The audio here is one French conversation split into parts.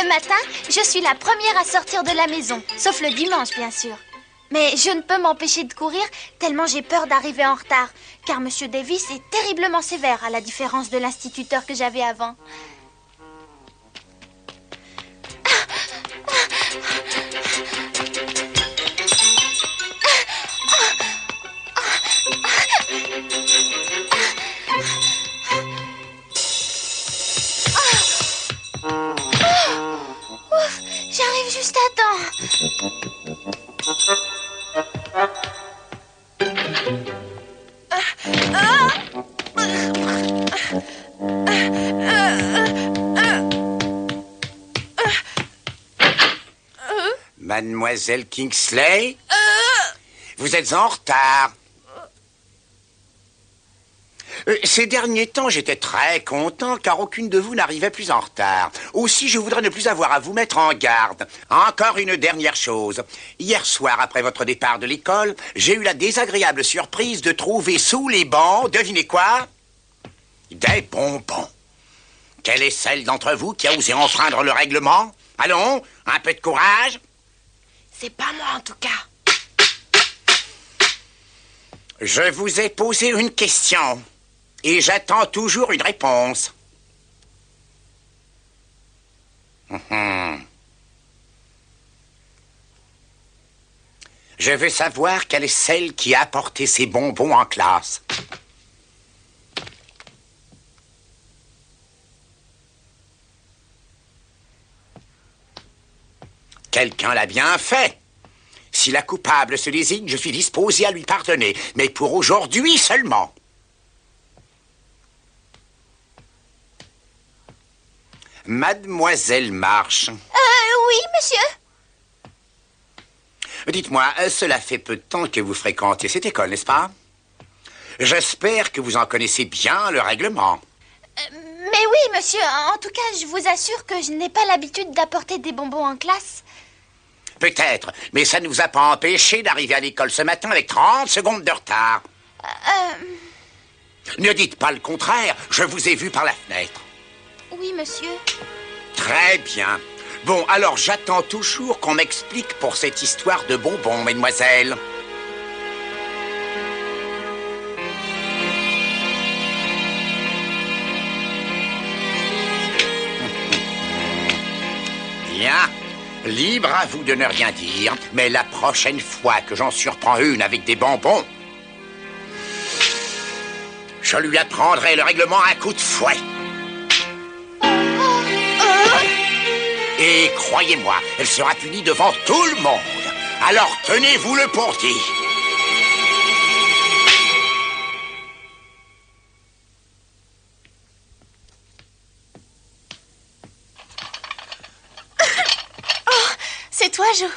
Le matin, je suis la première à sortir de la maison, sauf le dimanche, bien sûr. Mais je ne peux m'empêcher de courir tellement j'ai peur d'arriver en retard, car Monsieur Davis est terriblement sévère, à la différence de l'instituteur que j'avais avant. Ouf, j'arrive juste à temps. Mademoiselle Kingsley, vous êtes en retard. Ces derniers temps, j'étais très content car aucune de vous n'arrivait plus en retard. Aussi, je voudrais ne plus avoir à vous mettre en garde. Encore une dernière chose. Hier soir, après votre départ de l'école, j'ai eu la désagréable surprise de trouver sous les bancs, devinez quoi? Des bonbons. Quelle est celle d'entre vous qui a osé enfreindre le règlement? Allons, un peu de courage. C'est pas moi, en tout cas. Je vous ai posé une question. Et j'attends toujours une réponse. Je veux savoir quelle est celle qui a apporté ces bonbons en classe. Quelqu'un l'a bien fait. Si la coupable se désigne, je suis disposé à lui pardonner, mais pour aujourd'hui seulement. Mademoiselle March. Oui, monsieur. Dites-moi, cela fait peu de temps que vous fréquentez cette école, n'est-ce pas? J'espère que vous en connaissez bien le règlement. Mais oui, monsieur. En tout cas, je vous assure que je n'ai pas l'habitude d'apporter des bonbons en classe. Peut-être, mais ça ne vous a pas empêché d'arriver à l'école ce matin avec 30 secondes de retard. Ne dites pas le contraire, je vous ai vu par la fenêtre. Oui, monsieur. Très bien. Bon, alors j'attends toujours qu'on m'explique pour cette histoire de bonbons, mademoiselle. Bien. Libre à vous de ne rien dire, mais la prochaine fois que j'en surprends une avec des bonbons, je lui apprendrai le règlement à coup de fouet. Et croyez-moi, elle sera punie devant tout le monde. Alors tenez-vous-le pour dit. C'est toi, Jo.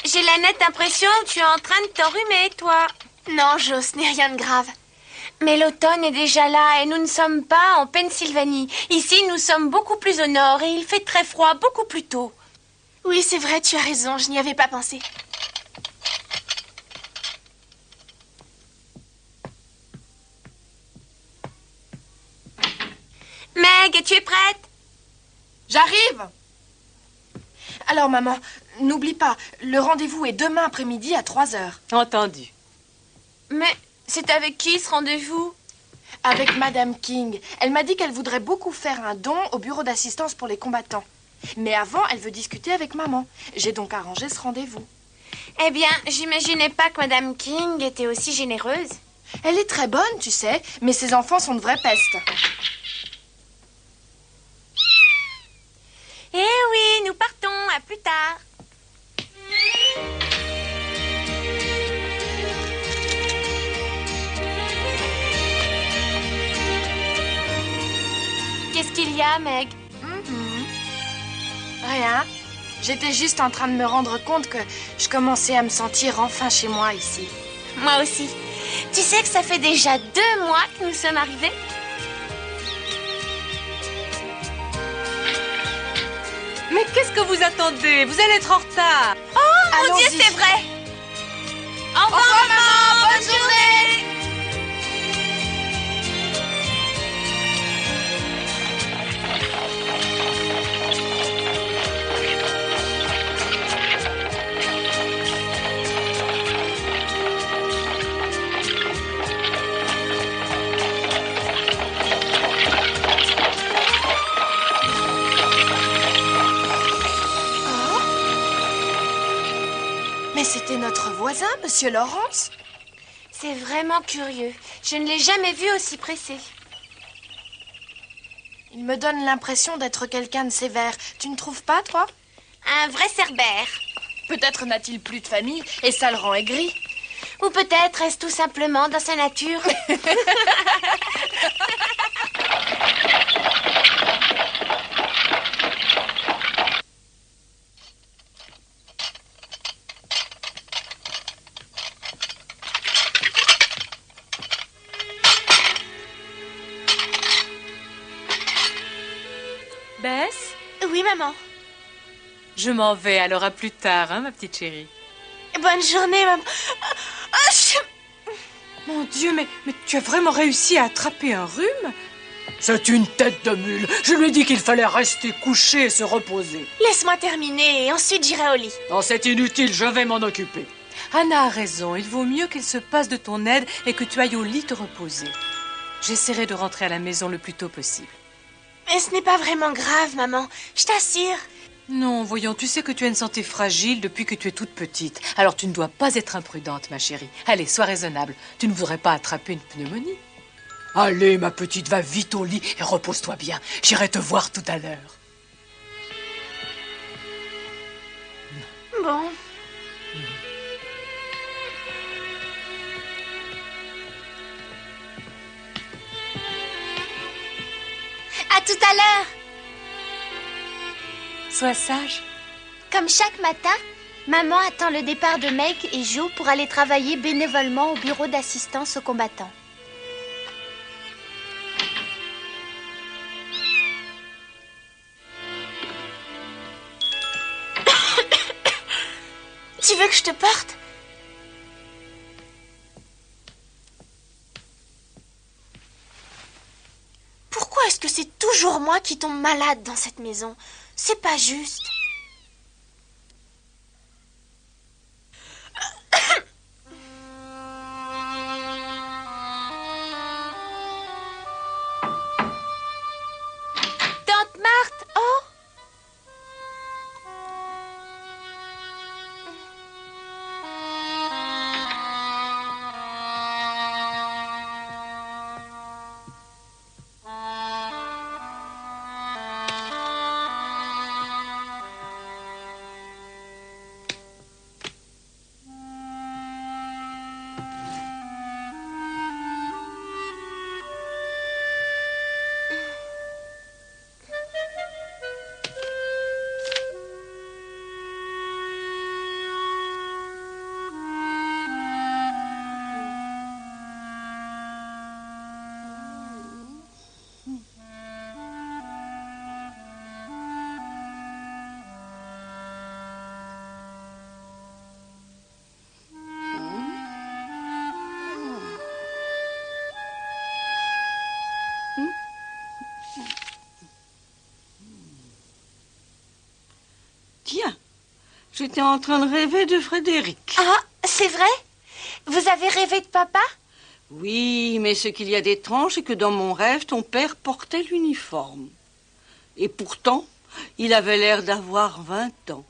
J'ai la nette impression que tu es en train de t'enrhumer, toi. Non, Jo, ce n'est rien de grave. Mais l'automne est déjà là et nous ne sommes pas en Pennsylvanie. Ici, nous sommes beaucoup plus au nord et il fait très froid beaucoup plus tôt. Oui, c'est vrai, tu as raison, je n'y avais pas pensé. Meg, tu es prête? J'arrive. Alors, maman, n'oublie pas, le rendez-vous est demain après-midi à 3h. Entendu. Mais c'est avec qui ce rendez-vous? Avec Madame King. Elle m'a dit qu'elle voudrait beaucoup faire un don au bureau d'assistance pour les combattants. Mais avant, elle veut discuter avec maman. J'ai donc arrangé ce rendez-vous. Eh bien, j'imaginais pas que Madame King était aussi généreuse. Elle est très bonne, tu sais, mais ses enfants sont de vraies pestes. Eh oui, nous partons, à plus tard. Qu'est-ce qu'il y a, Meg? Rien. J'étais juste en train de me rendre compte que je commençais à me sentir enfin chez moi ici. Moi aussi. Tu sais que ça fait déjà 2 mois que nous sommes arrivés? Mais qu'est-ce que vous attendez? Vous allez être en retard. Oh, mon Dieu, Allons-y. c'est vrai! Au revoir, maman! Bonne journée! voisin, Monsieur Lawrence? C'est vraiment curieux. Je ne l'ai jamais vu aussi pressé. Il me donne l'impression d'être quelqu'un de sévère. Tu ne trouves pas, toi? Un vrai cerbère. Peut-être n'a-t-il plus de famille et ça le rend aigri. Ou peut-être est-ce tout simplement dans sa nature. Bess, Oui, maman. je m'en vais, alors à plus tard, hein, ma petite chérie. Bonne journée, maman. Mon Dieu, mais tu as vraiment réussi à attraper un rhume? C'est une tête de mule. Je lui ai dit qu'il fallait rester couché et se reposer. Laisse-moi terminer et ensuite j'irai au lit. Non, c'est inutile, je vais m'en occuper. Anna a raison, il vaut mieux qu'elle se passe de ton aide et que tu ailles au lit te reposer. J'essaierai de rentrer à la maison le plus tôt possible. Mais ce n'est pas vraiment grave, maman. Je t'assure. Non, voyons, tu sais que tu as une santé fragile depuis que tu es toute petite. Alors tu ne dois pas être imprudente, ma chérie. Allez, sois raisonnable. Tu ne voudrais pas attraper une pneumonie. Allez, ma petite, va vite au lit et repose-toi bien. J'irai te voir tout à l'heure. Bon. À tout à l'heure. Sois sage. Comme chaque matin, maman attend le départ de Meg et Joe pour aller travailler bénévolement au bureau d'assistance aux combattants. Tu veux que je te porte? Pourquoi est-ce que c'est toujours moi qui tombe malade dans cette maison? C'est pas juste. Tante Marthe, oh! Tiens, j'étais en train de rêver de Frédéric. Ah, c'est vrai? Vous avez rêvé de papa? Oui, mais ce qu'il y a d'étrange, c'est que dans mon rêve, ton père portait l'uniforme. Et pourtant, il avait l'air d'avoir 20 ans.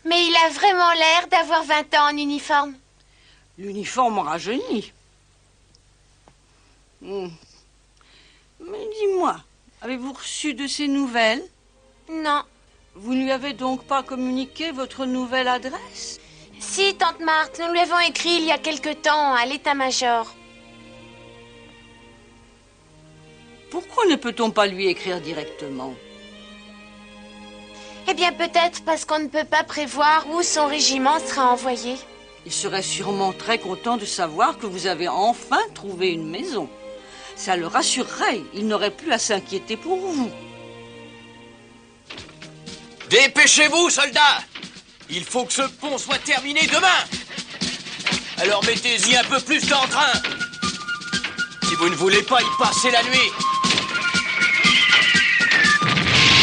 Mais il a vraiment l'air d'avoir 20 ans en uniforme. L'uniforme rajeunit. Mais dis-moi, avez-vous reçu de ses nouvelles? Non. Vous ne lui avez donc pas communiqué votre nouvelle adresse? Si, tante Marthe, nous lui avons écrit il y a quelque temps à l'état-major. Pourquoi ne peut-on pas lui écrire directement? Eh bien, peut-être parce qu'on ne peut pas prévoir où son régiment sera envoyé. Il serait sûrement très content de savoir que vous avez enfin trouvé une maison. Ça le rassurerait, il n'aurait plus à s'inquiéter pour vous. Dépêchez-vous, soldats! Il faut que ce pont soit terminé demain! Alors mettez-y un peu plus d'entrain! Si vous ne voulez pas y passer la nuit!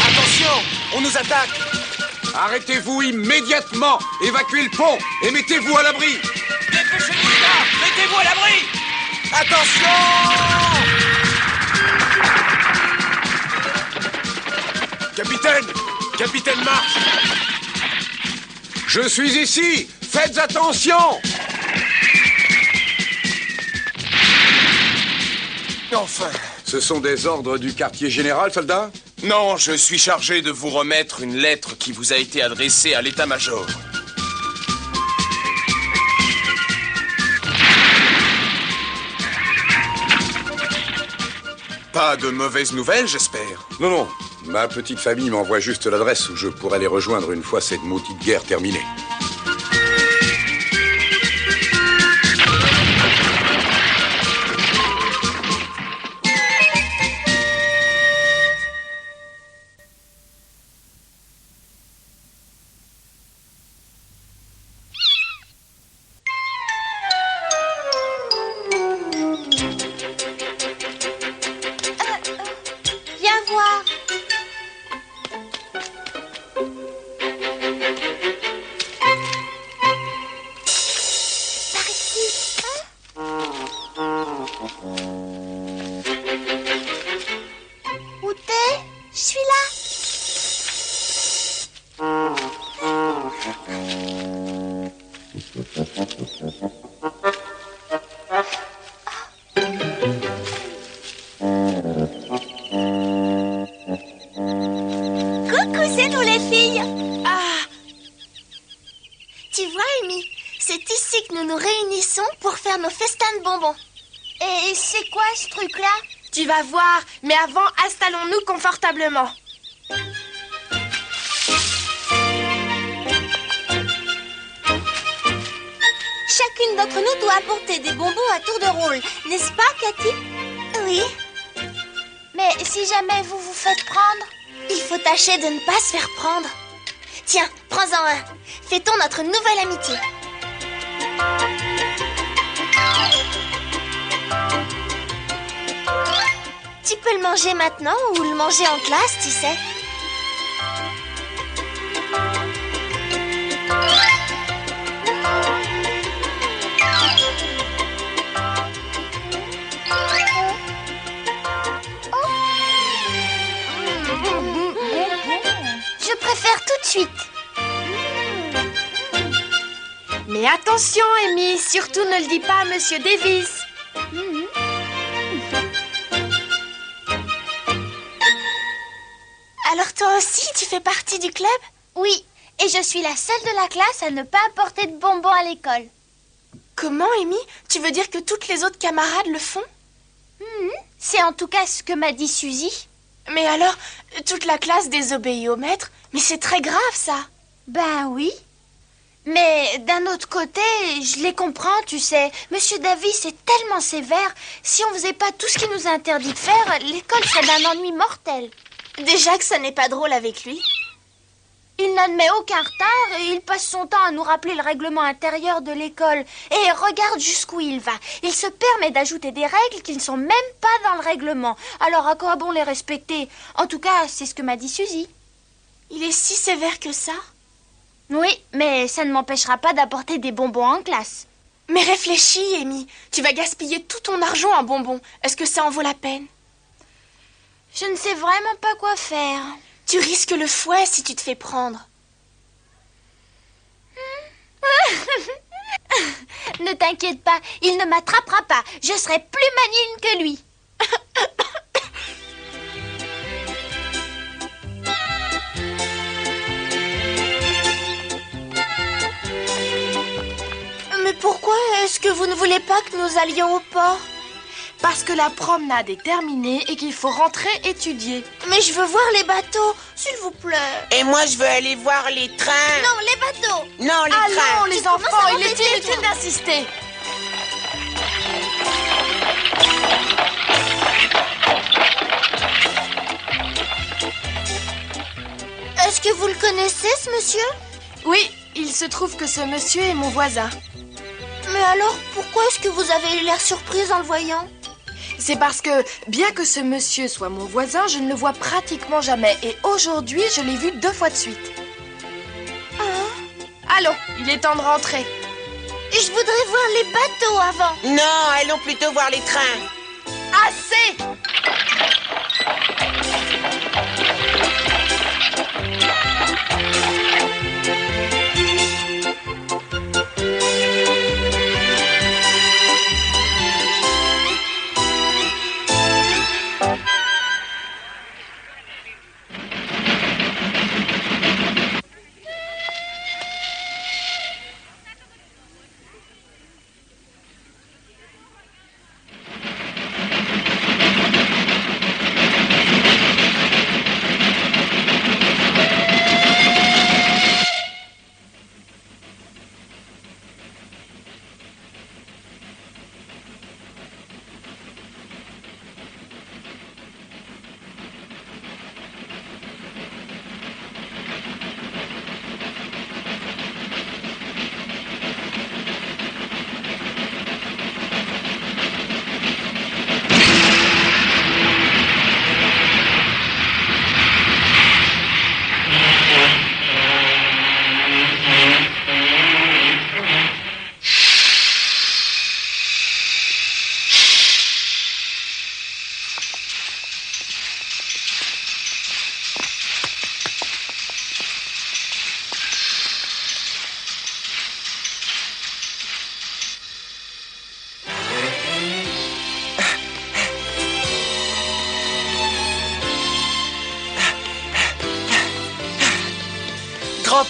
Attention, on nous attaque! Arrêtez-vous immédiatement! Évacuez le pont et mettez-vous à l'abri! Dépêchez-vous, là! Mettez-vous à l'abri! Attention! Capitaine! Capitaine Marsh! Je suis ici! Faites attention! Enfin. Ce sont des ordres du quartier général, soldat? Non, je suis chargé de vous remettre une lettre qui vous a été adressée à l'état-major. Pas de mauvaises nouvelles, j'espère. Non, non. Ma petite famille m'envoie juste l'adresse où je pourrais les rejoindre une fois cette maudite guerre terminée. Viens voir. Par ici. Où t'es? Je suis là. Coucou, c'est nous les filles. Tu vois, Amy, c'est ici que nous nous réunissons pour faire nos festins de bonbons. Et c'est quoi ce truc-là? Tu vas voir, mais avant, installons-nous confortablement. Chacune d'entre nous doit apporter des bonbons à tour de rôle, n'est-ce pas, Cathy? Oui. Mais si jamais vous vous faites prendre, il faut tâcher de ne pas se faire prendre. Tiens, prends-en un. Fêtons notre nouvelle amitié. Tu peux le manger maintenant ou le manger en classe, tu sais. Je préfère tout de suite. Mais attention, Amy, surtout ne le dis pas à Monsieur Davis. Alors toi aussi, tu fais partie du club? Oui, et je suis la seule de la classe à ne pas apporter de bonbons à l'école. Comment, Amy? Tu veux dire que toutes les autres camarades le font? C'est en tout cas ce que m'a dit Suzy. Mais alors, toute la classe désobéit au maître? Mais c'est très grave, ça. Ben oui. Mais d'un autre côté, je les comprends, tu sais. Monsieur Davis est tellement sévère. Si on faisait pas tout ce qu'il nous a interdit de faire, l'école serait d'un ennui mortel. Déjà que ça n'est pas drôle avec lui. Il n'admet aucun retard et il passe son temps à nous rappeler le règlement intérieur de l'école. Et regarde jusqu'où il va. Il se permet d'ajouter des règles qui ne sont même pas dans le règlement. Alors à quoi bon les respecter? En tout cas, c'est ce que m'a dit Suzy. Il est si sévère que ça? Oui, mais ça ne m'empêchera pas d'apporter des bonbons en classe. Mais réfléchis, Amy. Tu vas gaspiller tout ton argent en bonbons. Est-ce que ça en vaut la peine? Je ne sais vraiment pas quoi faire. Tu risques le fouet si tu te fais prendre. Ne t'inquiète pas, il ne m'attrapera pas. Je serai plus maligne que lui. Mais pourquoi est-ce que vous ne voulez pas que nous allions au port? Parce que la promenade est terminée et qu'il faut rentrer étudier. Mais je veux voir les bateaux, s'il vous plaît. Et moi, je veux aller voir les trains. Non, les bateaux. Non, les trains. Allons, les enfants, il est inutile d'insister. Est-ce que vous le connaissez, ce monsieur? Oui, il se trouve que ce monsieur est mon voisin. Mais alors, pourquoi est-ce que vous avez eu l'air surprise en le voyant? C'est parce que, bien que ce monsieur soit mon voisin, je ne le vois pratiquement jamais. Et aujourd'hui, je l'ai vu 2 fois de suite. Allons, il est temps de rentrer. Je voudrais voir les bateaux avant. Non, allons plutôt voir les trains. Assez!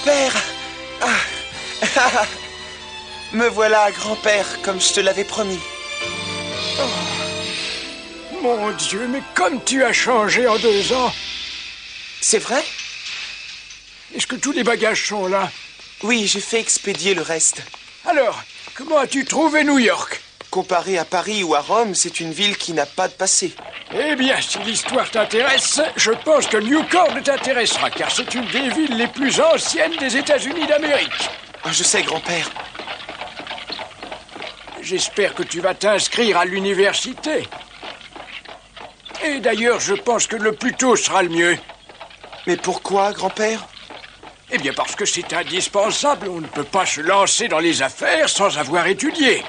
grand-père! Ah. Me voilà, grand-père, comme je te l'avais promis. Oh. Mon Dieu, mais comme tu as changé en 2 ans! C'est vrai? Est-ce que tous les bagages sont là? Oui, j'ai fait expédier le reste. Alors, comment as-tu trouvé New York? Comparé à Paris ou à Rome, c'est une ville qui n'a pas de passé. Eh bien, si l'histoire t'intéresse, je pense que Newport t'intéressera, car c'est une des villes les plus anciennes des États-Unis d'Amérique. Je sais, grand-père. J'espère que tu vas t'inscrire à l'université. Et d'ailleurs, je pense que le plus tôt sera le mieux. Mais pourquoi, grand-père? Eh bien, parce que c'est indispensable. On ne peut pas se lancer dans les affaires sans avoir étudié.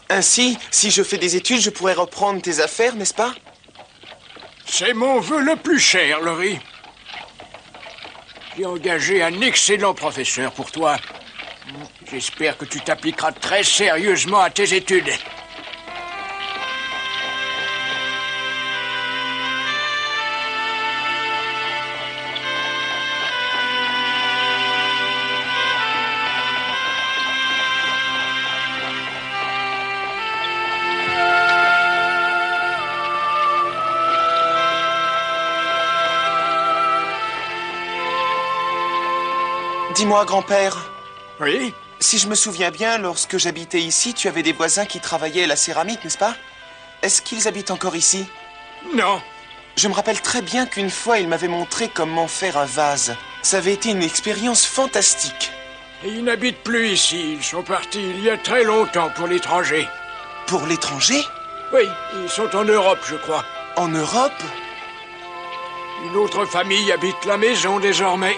Ainsi, si je fais des études, je pourrais reprendre tes affaires, n'est-ce pas? C'est mon vœu le plus cher, Laurie. J'ai engagé un excellent professeur pour toi. J'espère que tu t'appliqueras très sérieusement à tes études. Dis-moi, grand-père. Oui? Si je me souviens bien, lorsque j'habitais ici, tu avais des voisins qui travaillaient à la céramique, n'est-ce pas? Est-ce qu'ils habitent encore ici? Non. Je me rappelle très bien qu'une fois, ils m'avaient montré comment faire un vase. Ça avait été une expérience fantastique. Et ils n'habitent plus ici. Ils sont partis il y a très longtemps pour l'étranger. Pour l'étranger? Oui, ils sont en Europe, je crois. En Europe? Une autre famille habite la maison désormais.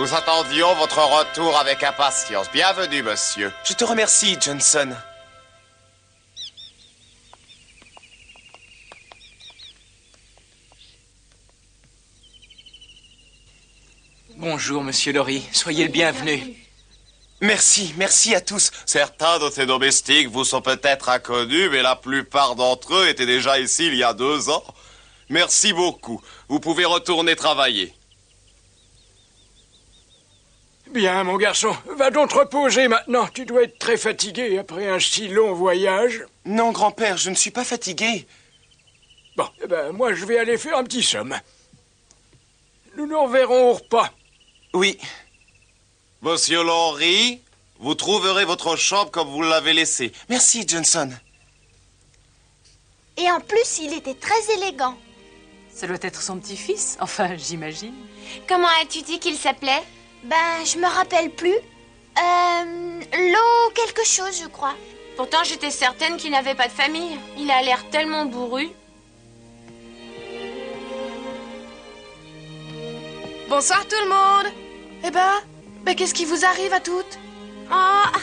Nous attendions votre retour avec impatience. Bienvenue, monsieur. Je te remercie, Johnson. Bonjour, monsieur Laurie. Soyez le bienvenu. Merci à tous. Certains de ces domestiques vous sont peut-être inconnus, mais la plupart d'entre eux étaient déjà ici il y a 2 ans. Merci beaucoup. Vous pouvez retourner travailler. Bien, mon garçon, va donc te reposer maintenant. Tu dois être très fatigué après un si long voyage. Non, grand-père, je ne suis pas fatigué. Bon, eh ben, moi, je vais aller faire un petit somme. Nous nous reverrons au repas. Oui. Monsieur Laurie, vous trouverez votre chambre comme vous l'avez laissée. Merci, Johnson. Et en plus, il était très élégant. Ça doit être son petit-fils, enfin, j'imagine. Comment as-tu dit qu'il s'appelait? Ben, je me rappelle plus. L'eau quelque chose, je crois. Pourtant, j'étais certaine qu'il n'avait pas de famille. Il a l'air tellement bourru. Bonsoir tout le monde. Eh ben, qu'est-ce qui vous arrive à toutes? Oh,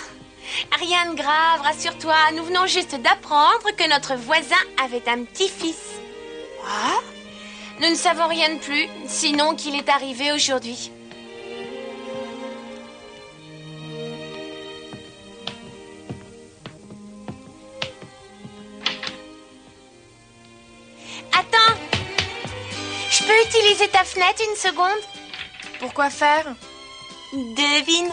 rien de grave, rassure-toi. Nous venons juste d'apprendre que notre voisin avait un petit-fils. Ah? Nous ne savons rien de plus, sinon qu'il est arrivé aujourd'hui. Attends! Je peux utiliser ta fenêtre une seconde? Pourquoi faire? Devine.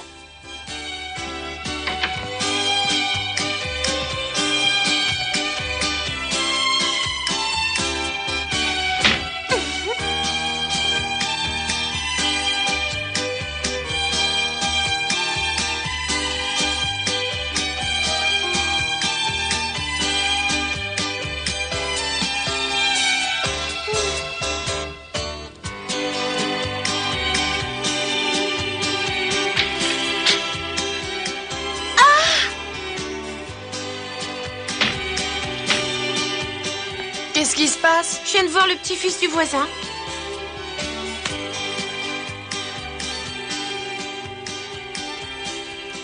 Qu'est-ce qui se passe? Je viens de voir le petit-fils du voisin.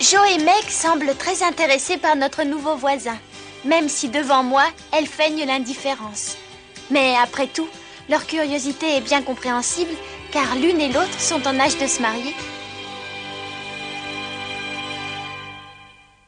Joe et Meg semblent très intéressés par notre nouveau voisin. même si devant moi, elles feignent l'indifférence. Mais après tout, leur curiosité est bien compréhensible, car l'une et l'autre sont en âge de se marier